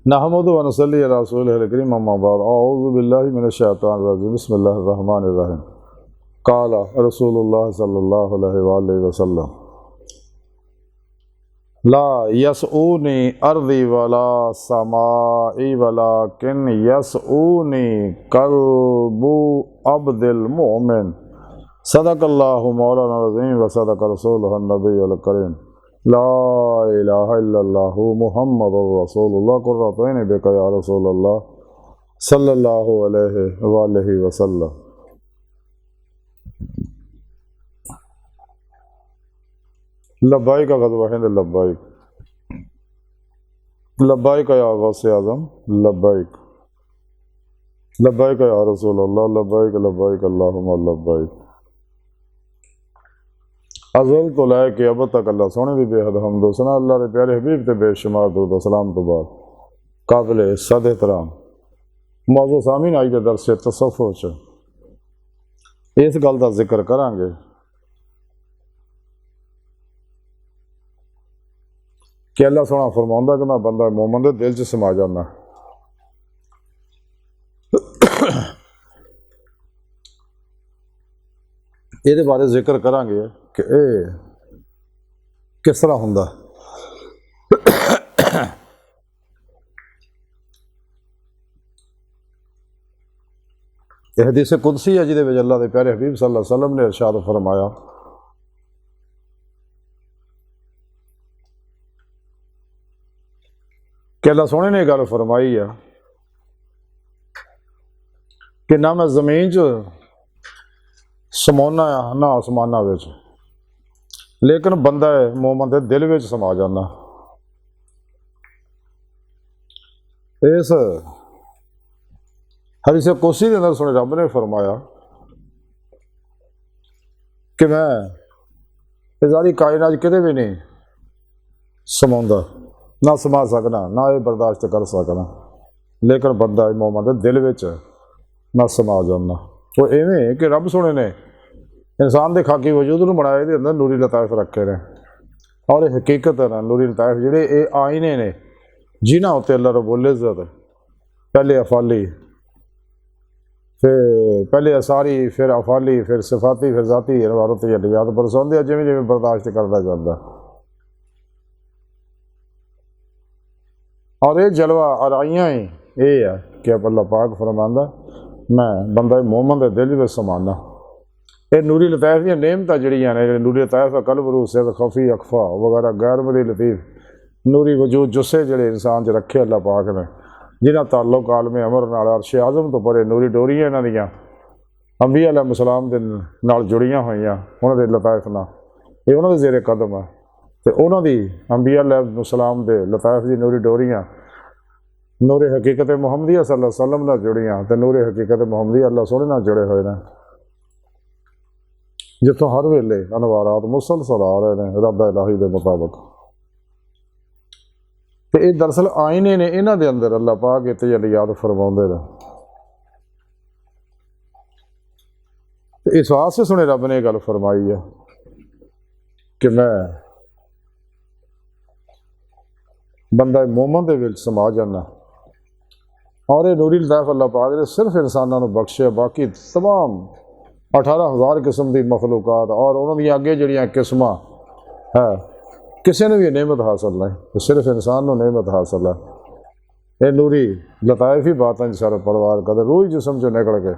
नहमदु व नसल्ली अला रसूलिहिल करीम अम्मा बाद अऊज़ु बिल्लाहि मिनश शैतानिर रजीम बिस्मिल्लाहिर रहमानिर रहीम क़ाला रसूलुल्लाह सल्लल्लाहु अलैहि वसल्लम ला यसऊनी अर्दी वला समाई वलाकिन यसऊनी क़ल्बु अब्दिल मोमिन सदक़ल्लाहु मौलाना अज़ीम व सदक़ रसूलुहुन नबियुल करीम ला इलाहा इल्लल्लाहु मुहम्मदुर रसूलुल्लाह कुर्रतु ऐनी बिका या रसूलल्लाह सल्लल्लाहु अलैहि वसल्लम। लब्बाइक ग़ज़वा हिंद लब्बाइक लब्बाइक या गौसे आज़म लब्बाइक लब्बाइक या रसूलल्लाह लब्बाइक लब्बाइक अल्लाहुम्मा लब्बाइक। अज़ल तो लैके अब तक अल्लाह सोने की बेहद हमदो सना अल्लाह के प्यारे हबीब ते बेशुमार दुरूद सलाम तो बाद काबिल सद एहतराम मौजू सामीन आई के दरस तसव्वुफ़ च इस गल का जिक्र करांगे कि अल्लाह सोना फरमाउंदा कि मैं बंदा मोमन के दिल च समा जाना। ये बारे जिक्र करांगे कि किस तरह होंदा। यह हदीस कुदसी है जिहदे विच अल्लाह के प्यारे हबीब सल्लल्लाहु अलैहि वसल्लम ने इरशाद फरमाया कि अल्लाह सोने ने गल फरमाई है कि ना मैं जमीन च समाना ना आसमाना विच, लेकिन बंदा मोमन के दिल में समा जाना। इस हदीस कुदसी के अंदर सुने रब ने फरमाया कि मैं सारी कायनात किते भी नहीं समाउंदा, ना समा सकना, ना ये बर्दाश्त कर सकना, लेकिन बंदा मोमन के दिल में मैं समा जाना। वो इवें कि रब सोने ने इंसान के खाकी वजूद में बनाया ये अंदर नूरी लताइफ रखे ने और ये हकीकत है ना नूरी लताइफ जिहड़े ये आईने ने जिन्हां उत्ते अल्लाह रब्बुल इज़्ज़त पहले अफाली फिर पहले असारी फिर अफाली फिर सिफाती फिर जाती इबारत अदवियात बरसाउंदे जिवें जिवें बर्दाश्त करता जाता। और ये जलवा आराइयां ही ये है कि अल्लाह पाक फरमांदा मैं बंदा मोमन के दिल में समाना। ये नूरी लताइफ दी नेमत जड़ियाँ ने नूरी लताइफ कल्ब रूह सिर खफी अखफा वगैरह गैर मरी लतीफ़ नूरी वजूद जुस्से जड़े इंसान च रखे अल्लाह पाक ने जिन्हें ताल्लुक आलम अमर नाल अर्श आज़म तो परे नूरी डोरियां इन्हां दियां अंबिया अलैहिस्सलाम दे नाल जुड़ियां होईयां उन्हां दे लताइफ नाल ये उन्हां दे ज़ेरे कदम है ते उन्हां दी अंबिया अलैहिस्सलाम दे लताइफ दी नूरी डोरियां नूरे हकीकत मुहम्मदिया सल्लल्लाहु अलैहि वसल्लम नाल जुड़ियां ते नूरे हकीकत मुहम्मदिया अल्लाह सोहने नाल जुड़े हुए हैं जितों हर वेले अनवारात मुसलसल आ रहे हैं रब इलाही के मुताबिक। तो ये दरअसल आईने ने इन्हां दे अंदर अल्लाह पाक तजल्लियात फरमाउंदे ने। तो इस वास्ते सुने रब ने गल फरमाई है कि मैं बंदा मोमन दे विच समा जाना और ये नूरी लताइफ अल्लाह पाक ने सिर्फ इंसानों को बख्शे बाकी तमाम 18,000 किस्म की मखलूकात और उन्होंने अगे जड़ियाँ किस्म है किसी ने भी नेमत हासिल नहीं, सिर्फ इंसान को नेमत हासिल है। ये नूरी लताइफ ही बातें सारे परिवार का रूह जिसम चो निकल के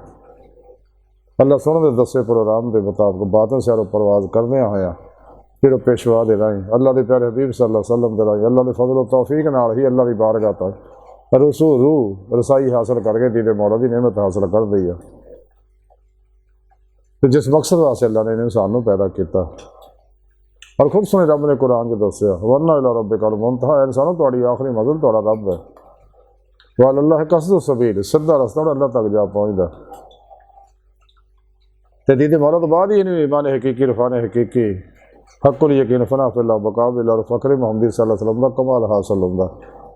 अल्लाह सोहने दे दसे प्रोग्राम के मुताबिक बातें सारो परवाज करदे होया फिर पेशवा दे राही अल्लाह के प्यारे हबीब सल्लल्लाहु अलैहि वसल्लम दे राही अल्लाह के फजल तौफीक नाल ही अल्लाह की बारगाह तक रूह रसाई हासिल करके दीदे मौला की नेमत हासिल कर दी है। तो जिस मकसद वास्ते अल्लाह ने इंसान को पैदा किया और खुद सुने रब ने कुरान च दसिया वरना इला रब्बिकल मुंतहा इंसानों तुहाड़ी आखिरी मंजिल तुहाड़ा रब है वल अल्लाह कसदु सबील सीधा रस्ता अल्लाह तक जा पहुँचता। तो दीदे मौला तो बाद ही इन्हें ईमान हकीकी रफान हकीकी हकुल यकीन फना फिल्ला बकाबिल और फ़क्र मुहम्मद सल्लल्लाहु अलैहि वसल्लम का कमाल हासिल होंदा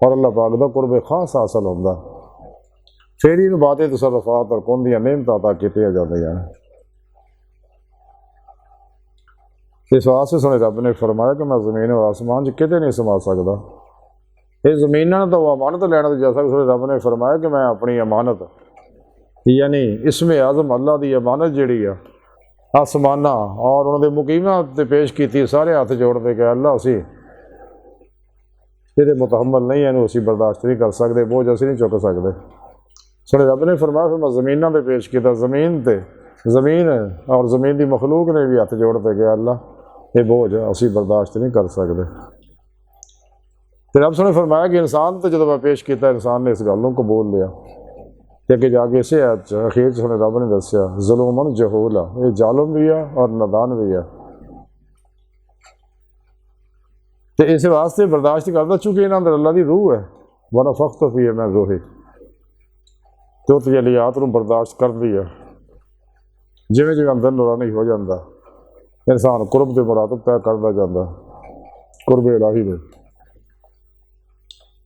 और अल्लाह पाक दा कुर्ब खास हासिल होंदा। फिर इन बातें तसर्रुफात और कौन दियां नेमतां अता कीतियां जांदियां। इस वास्ते सुने रब ने फरमाया कि मैं जमीन और आसमान च किते नहीं समा सकता ये ज़मीनां तो अमानत लैने तो जैसा कि रब ने फरमाया कि मैं अपनी अमानत यानी इसमें आज़म अल्लाह की अमानत जिहड़ी आ आसमाना और उन्होंने मुकीमां ते पेश की, सारे हथ जोड़ते कि अल्लाह असी ये मुतहम्मल नहीं, इनू असी बर्दाश्त नहीं कर सकते, बोझ असी नहीं चुक सकते। सोने रब ने फरमाया फिर मैं ज़मीनां ते पेश किया, ज़मीन और ज़मीन की मखलूक ने भी हथ जोड़ते कि अल्लाह ये बोझ असी बर्दाश्त नहीं कर सकते। फिर रब ने फरमाया कि इंसान तो जो मैं पेश किया, इंसान ने इस गल को कबूल लिया। तो अगे जाके इसे अखीर सुने रब ने दसिया ज़ुलूमन जहूला, ये जालिम भी है और नादान भी है। तो इस वास्ते बर्दाश्त करता चूँकि इन्हों अंदर अल्लाह की रूह है, वरना फख्त भी है मैं रूही, तो तजलियात को बर्दाश्त कर दी है। जिमें जिमें अंदर नूरानी हो जाता, इंसान कुरब के मुरातब तय करता जाता, कुरब इलाही में।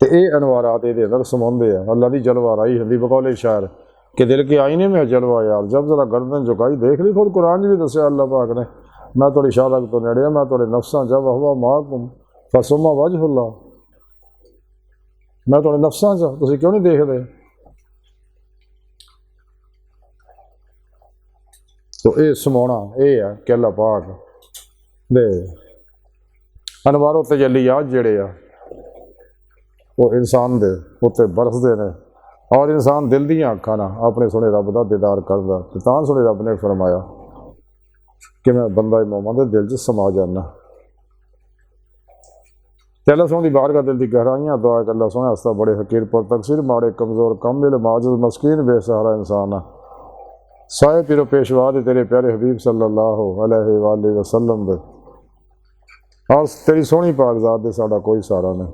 तो ये अनवारात ये अंदर समाते हैं, अल्लाह की जलवाराई होंगी। बकौले शायर कि दिल के आईने में जलवा यार, जब जरा गर्दन झुकाई देख ली। खुद कुरान भी दसिया अल्लाह पाक ने, मैं थोड़ी शाहक तो नेड़े, मैं थोड़े नफ्सा जब हवा माँ तुम फसुमा वजहुल्ला, मैं थोड़े नफ्सा च, तुम क्यों नहीं देखते। तो ये समाना ये है कि अल्लाह पाक दे अनवारो तजलियात जिहड़े आ वो इंसान दे उत्ते बरसते हैं, और इंसान दिल दी अखां नाल अपने सोने रब का दीदार करदा। तां सोने रब ने फरमाया कि मैं बंदा मोमन दे दिल च समा जाना। अल्लाह सोने बाहर का दिल की गहराइयाँ दुआ कर अल्लाह सोने हस्ता बड़े हकीर पर तकसीर माड़े कमज़ोर कमिल माजिज़ मस्कीन बेसहारा इंसान साए पिरो पेशवा दे तेरे प्यारे हबीब सल्लल्लाहु अलैहि वसल्लम दे, और तेरी सोहनी पाकज़ात दे साडा कोई सहारा नहीं।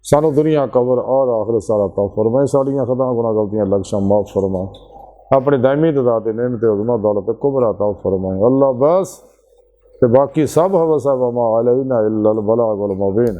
सानू दुनिया कबर और आखिरत सारा तौफ फरमाए, साड़ियाँ खता गुनाह गलतियाँ लक्ष्य माफ़ फरमाए, अपनी दायमी दाते नेमत उज़मा दौलत कुबरा तौफ फरमाए। अल्लाह बस ते बाकी सब हवसा वमा अलैना इल्लल बलागुल मुबीन।